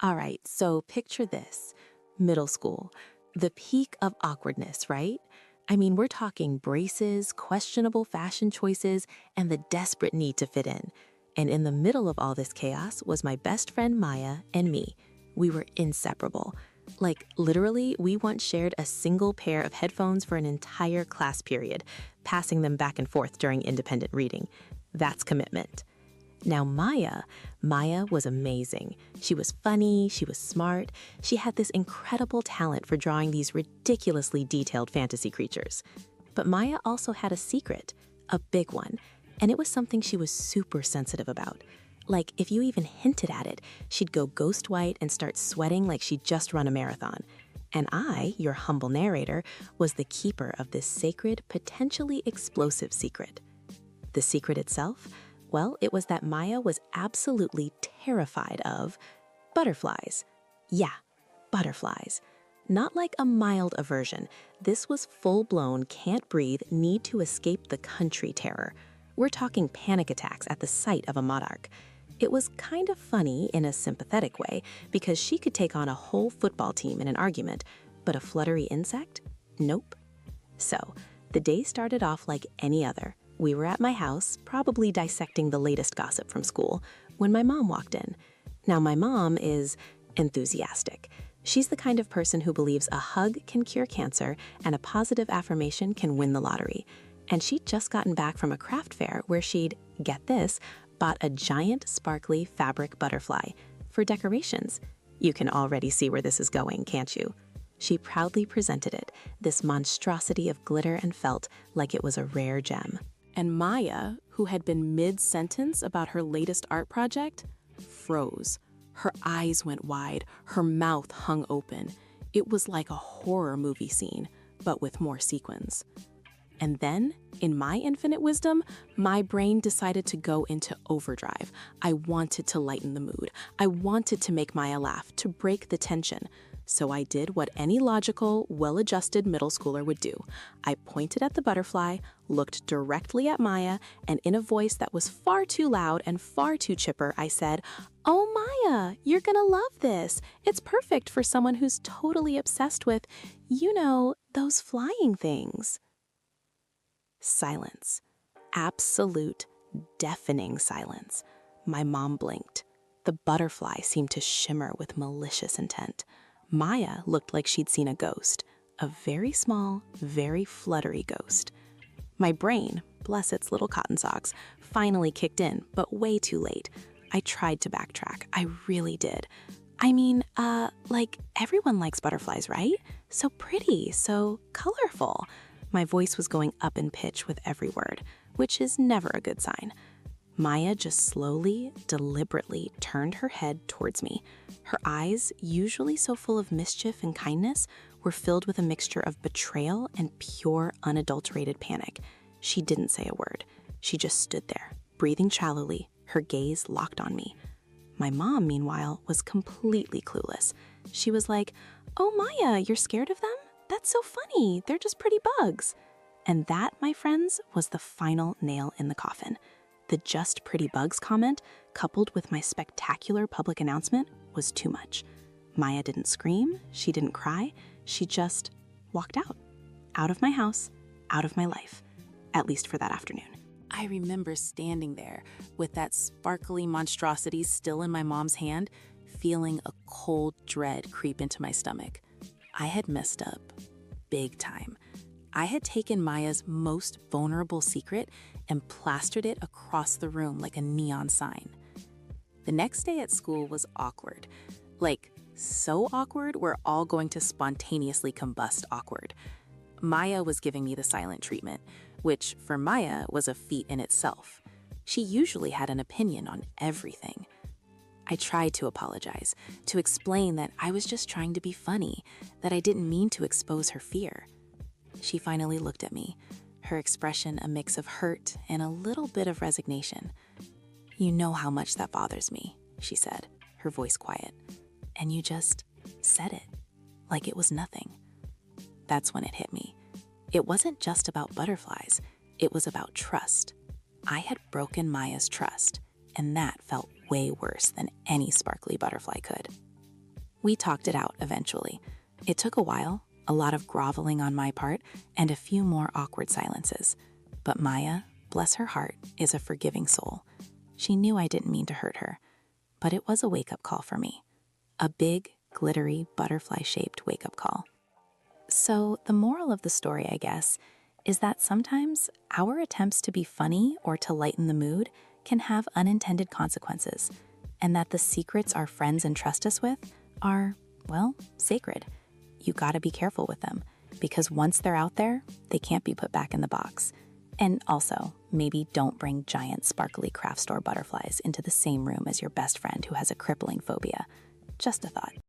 All right, so picture this. Middle school. The peak of awkwardness, right? I mean, we're talking braces, questionable fashion choices, and the desperate need to fit in. And in the middle of all this chaos was my best friend Maya and me. We were inseparable. Like, literally, we once shared a single pair of headphones for an entire class period, passing them back and forth during independent reading. That's commitment. Now, Maya was amazing. She was funny, she was smart, she had this incredible talent for drawing these ridiculously detailed fantasy creatures. But Maya also had a secret, a big one, and it was something she was super sensitive about. Like, if you even hinted at it, she'd go ghost white and start sweating like she'd just run a marathon. And I, your humble narrator, was the keeper of this sacred, potentially explosive secret. The secret itself? Well, it was that Maya was absolutely terrified of butterflies. Yeah, butterflies. Not like a mild aversion. This was full-blown, can't breathe, need to escape the country terror. We're talking panic attacks at the sight of a monarch. It was kind of funny in a sympathetic way because she could take on a whole football team in an argument, but a fluttery insect? Nope. So, the day started off like any other. We were at my house, probably dissecting the latest gossip from school, when my mom walked in. Now, my mom is enthusiastic. She's the kind of person who believes a hug can cure cancer and a positive affirmation can win the lottery. And she'd just gotten back from a craft fair where she'd, get this, bought a giant, sparkly fabric butterfly for decorations. You can already see where this is going, can't you? She proudly presented it, this monstrosity of glitter and felt, like it was a rare gem. And Maya, who had been mid-sentence about her latest art project, froze. Her eyes went wide, her mouth hung open. It was like a horror movie scene, but with more sequins. And then, in my infinite wisdom, my brain decided to go into overdrive. I wanted to lighten the mood. I wanted to make Maya laugh, to break the tension. So I did what any logical, well-adjusted middle schooler would do. I pointed at the butterfly, looked directly at Maya, and in a voice that was far too loud and far too chipper, I said, "Oh, Maya, you're gonna love this. It's perfect for someone who's totally obsessed with, those flying things." Silence. Absolute, deafening silence. My mom blinked. The butterfly seemed to shimmer with malicious intent. Maya looked like she'd seen a ghost, a very small, very fluttery ghost. My brain, bless its little cotton socks, finally kicked in, but way too late. I tried to backtrack. I really did. I mean, everyone likes butterflies, right? So pretty, so colorful. My voice was going up in pitch with every word, which is never a good sign. Maya just slowly, deliberately turned her head towards me. Her eyes, usually so full of mischief and kindness, were filled with a mixture of betrayal and pure, unadulterated panic. She didn't say a word. She just stood there, breathing shallowly, her gaze locked on me. My mom, meanwhile, was completely clueless. She was like, "Oh, Maya, you're scared of them? That's so funny. They're just pretty bugs." And that, my friends, was the final nail in the coffin. The "just pretty bugs" comment, coupled with my spectacular public announcement, was too much. Maya didn't scream, she didn't cry, she just walked out of my house, out of my life, at least for that afternoon. I remember standing there with that sparkly monstrosity still in my mom's hand, feeling a cold dread creep into my stomach. I had messed up, big time. I had taken Maya's most vulnerable secret and plastered it across the room like a neon sign. The next day at school was awkward. Like, so awkward, we're all going to spontaneously combust awkward. Maya was giving me the silent treatment, which for Maya was a feat in itself. She usually had an opinion on everything. I tried to apologize, to explain that I was just trying to be funny, that I didn't mean to expose her fear. She finally looked at me, her expression a mix of hurt and a little bit of resignation. "You know how much that bothers me," she said, her voice quiet. "And you just said it, like it was nothing." That's when it hit me. It wasn't just about butterflies, it was about trust. I had broken Maya's trust, and that felt way worse than any sparkly butterfly could. We talked it out eventually. It took a while, a lot of groveling on my part, and a few more awkward silences. But Maya, bless her heart, is a forgiving soul. She knew I didn't mean to hurt her, but it was a wake-up call for me. A big, glittery, butterfly-shaped wake-up call. So the moral of the story, I guess, is that sometimes our attempts to be funny or to lighten the mood can have unintended consequences, and that the secrets our friends entrust us with are, well, sacred. You gotta be careful with them, because once they're out there, they can't be put back in the box. And also, maybe don't bring giant sparkly craft store butterflies into the same room as your best friend who has a crippling phobia. Just a thought.